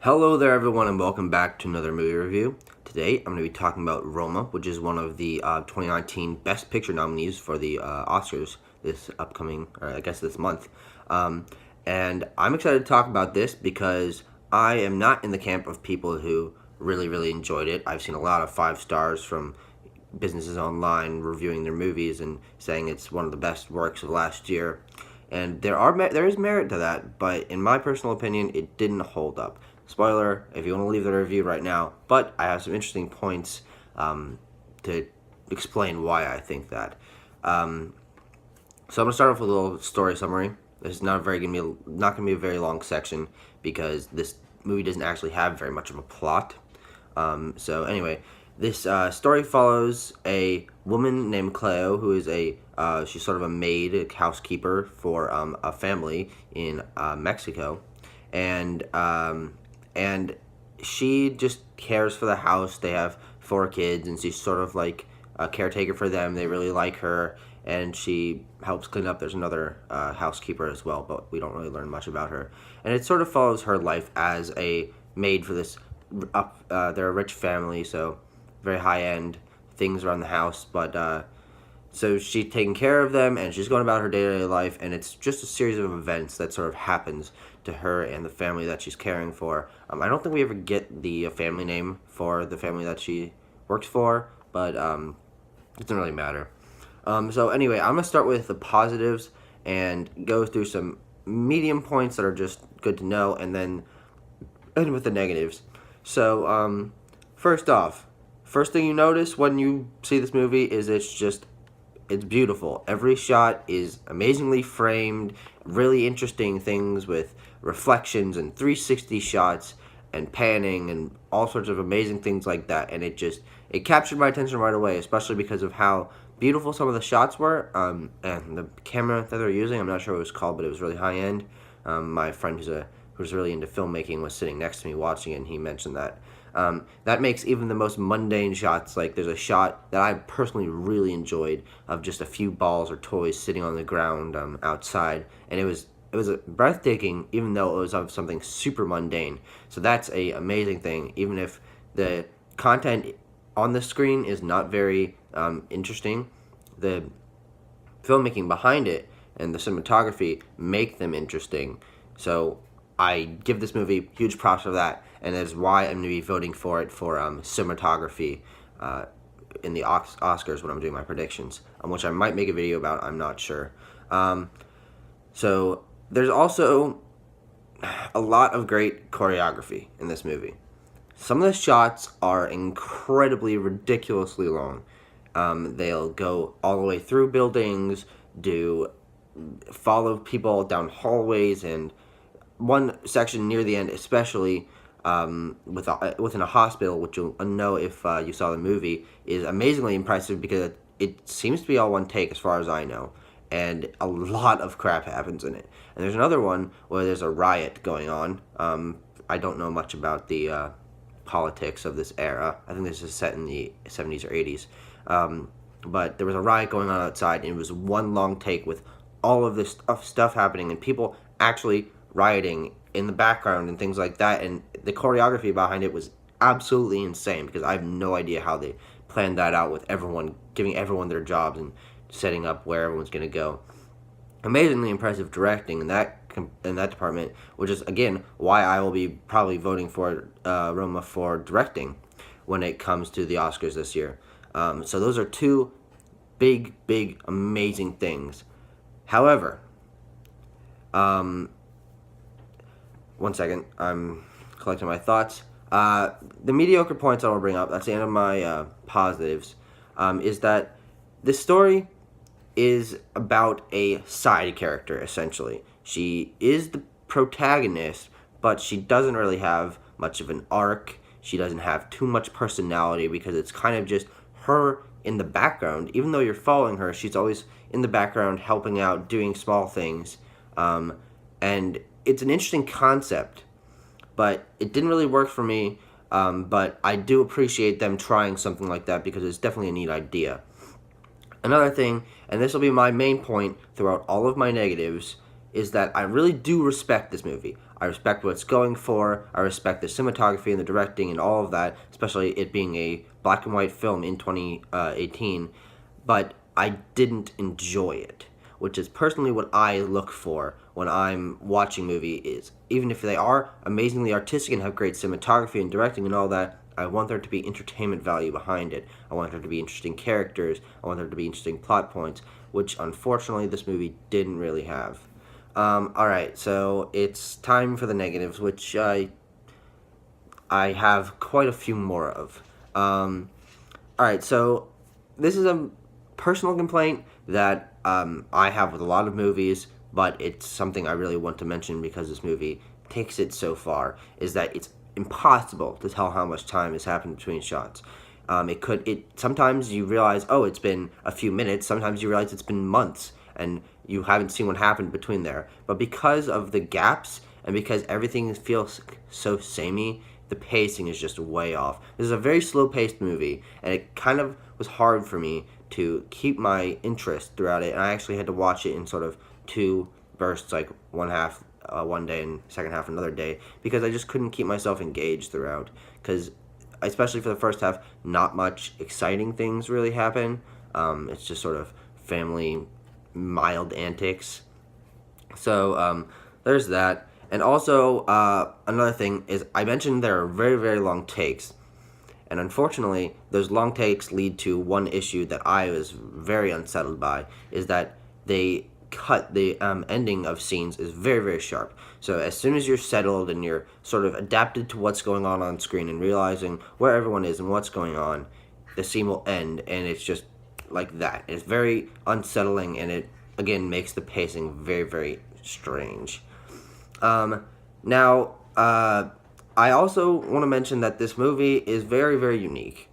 Hello there everyone and welcome back to another movie review. Today I'm going to be talking about Roma, which is one of the 2019 Best Picture nominees for the Oscars this upcoming, or I guess this month. And I'm excited to talk about this because I am not in the camp of people who really enjoyed it. I've seen a lot of 5 stars from businesses online reviewing their movies and saying it's one of the best works of last year. And there is merit to that, but in my personal opinion, it didn't hold up. Spoiler, if you want to leave the review right now, but I have some interesting points to explain why I think that. So I'm going to start off with a little story summary. This is not going to be a very long section because this movie doesn't actually have very much of a plot. So anyway, this story follows a woman named Cleo who is she's sort of a maid, a housekeeper for a family in Mexico, and she just cares for the house. They have 4 kids, and she's sort of like a caretaker for them. They really like her, and she helps clean up. There's another housekeeper as well, but we don't really learn much about her. And it sort of follows her life as a maid for this. They're a rich family, so very high-end things around the house, but so she's taking care of them, and she's going about her day-to-day life, and it's just a series of events that sort of happens to her and the family that she's caring for. I don't think we ever get the family name for the family that she works for, but it doesn't really matter. So anyway, I'm going to start with the positives and go through some medium points that are just good to know, and then end with the negatives. So first off, first thing you notice when you see this movie is it's beautiful. Every shot is amazingly framed, really interesting things with reflections and 360 shots and panning and all sorts of amazing things like that. And it captured my attention right away, especially because of how beautiful some of the shots were. And the camera that they're using, I'm not sure what it was called, but it was really high end. My friend who's really into filmmaking was sitting next to me watching it, and he mentioned that. That makes even the most mundane shots, like there's a shot that I personally really enjoyed of just a few balls or toys sitting on the ground outside, and it was breathtaking even though it was of something super mundane. So that's a amazing thing, even if the content on the screen is not very interesting. The filmmaking behind it and the cinematography make them interesting. So I give this movie huge props for that, and that is why I'm going to be voting for it for cinematography in the Oscars when I'm doing my predictions, which I might make a video about. I'm not sure. So there's also a lot of great choreography in this movie. Some of the shots are incredibly, ridiculously long. They'll go all the way through buildings, follow people down hallways, and one section near the end, especially within a hospital, which you'll know if you saw the movie, is amazingly impressive because it seems to be all one take as far as I know, and a lot of crap happens in it. And there's another one where there's a riot going on. I don't know much about the politics of this era. I think this is set in the 70s or 80s. But there was a riot going on outside, and it was one long take with all of this stuff happening and people actually rioting in the background and things like that, and the choreography behind it was absolutely insane because I have no idea how they planned that out with giving everyone their jobs and setting up where everyone's going to go. Amazingly impressive directing in that department, which is again why I will be probably voting for Roma for directing when it comes to the Oscars this year. So those are 2 big amazing things. However, one second, I'm collecting my thoughts. The mediocre points I want to bring up, that's the end of my positives, is that this story is about a side character, essentially. She is the protagonist, but she doesn't really have much of an arc. She doesn't have too much personality because it's kind of just her in the background. Even though you're following her, she's always in the background helping out, doing small things. And it's an interesting concept, but it didn't really work for me. But I do appreciate them trying something like that because it's definitely a neat idea. Another thing, and this will be my main point throughout all of my negatives, is that I really do respect this movie. I respect what it's going for. I respect the cinematography and the directing and all of that, especially it being a black and white film in 2018. But I didn't enjoy it, which is personally what I look for when I'm watching movie. Is even if they are amazingly artistic and have great cinematography and directing and all that, I want there to be entertainment value behind it. I want there to be interesting characters. I want there to be interesting plot points, which unfortunately this movie didn't really have. Alright, so it's time for the negatives, which I have quite a few more of. Alright, so this is a personal complaint that I have with a lot of movies, but it's something I really want to mention because this movie takes it so far, is that it's impossible to tell how much time has happened between shots. Sometimes you realize, oh, it's been a few minutes. Sometimes you realize it's been months, and you haven't seen what happened between there. But because of the gaps, and because everything feels so samey, the pacing is just way off. This is a very slow-paced movie, and it kind of was hard for me to keep my interest throughout it, and I actually had to watch it in sort of two bursts, like one half one day and second half another day, because I just couldn't keep myself engaged throughout, because especially for the first half, not much exciting things really happen. It's just sort of family mild antics. So there's that. And also another thing is, I mentioned there are very, very long takes, and unfortunately those long takes lead to one issue that I was very unsettled by, is that they cut the ending of scenes is very, very sharp. So as soon as you're settled and you're sort of adapted to what's going on screen and realizing where everyone is and what's going on, the scene will end, and it's just like that. It's very unsettling, and it again makes the pacing very, very strange. Now I also want to mention that this movie is very, very unique,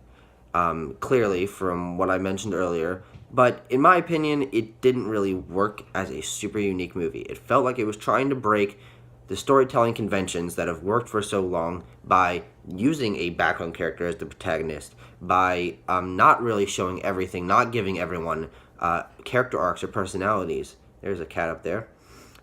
clearly from what I mentioned earlier. But in my opinion, it didn't really work as a super unique movie. It felt like it was trying to break the storytelling conventions that have worked for so long by using a background character as the protagonist, by not really showing everything, not giving everyone character arcs or personalities. There's a cat up there.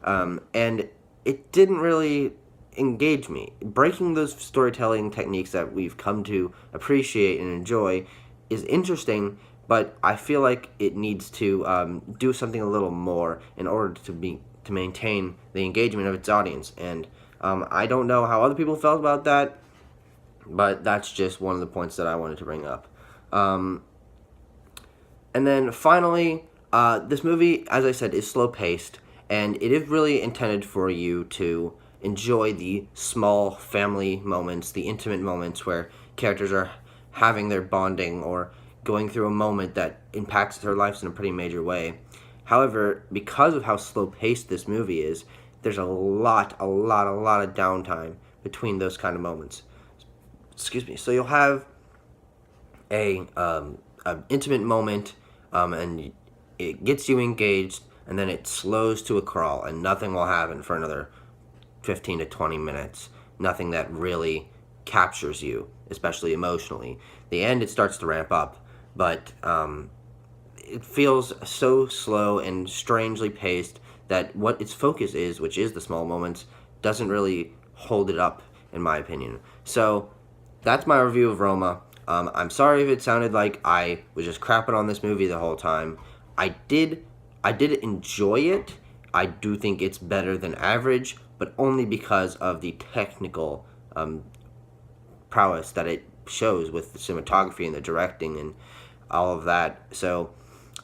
And it didn't really engage me. Breaking those storytelling techniques that we've come to appreciate and enjoy is interesting, but I feel like it needs to do something a little more in order to maintain the engagement of its audience. And I don't know how other people felt about that, but that's just one of the points that I wanted to bring up. And then finally, this movie, as I said, is slow-paced, and it is really intended for you to enjoy the small family moments, the intimate moments where characters are having their bonding or going through a moment that impacts their lives in a pretty major way. However, because of how slow-paced this movie is, there's a lot of downtime between those kind of moments. Excuse me. So you'll have an intimate moment, and it gets you engaged, and then it slows to a crawl, and nothing will happen for another 15 to 20 minutes. Nothing that really captures you, especially emotionally. The end, it starts to ramp up, but it feels so slow and strangely paced that what its focus is, which is the small moments, doesn't really hold it up, in my opinion. So that's my review of Roma. I'm sorry if it sounded like I was just crapping on this movie the whole time. I did enjoy it. I do think it's better than average, but only because of the technical prowess that it shows with the cinematography and the directing and all of that. So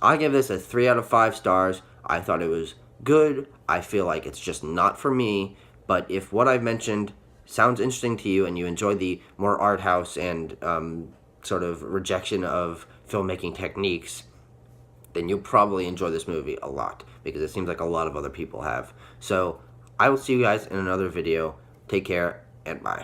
I give this a 3 out of 5 stars. I thought it was good. I feel like it's just not for me, but if what I've mentioned sounds interesting to you and you enjoy the more art house and sort of rejection of filmmaking techniques, then you'll probably enjoy this movie a lot, because it seems like a lot of other people have. So I will see you guys in another video. Take care, and bye.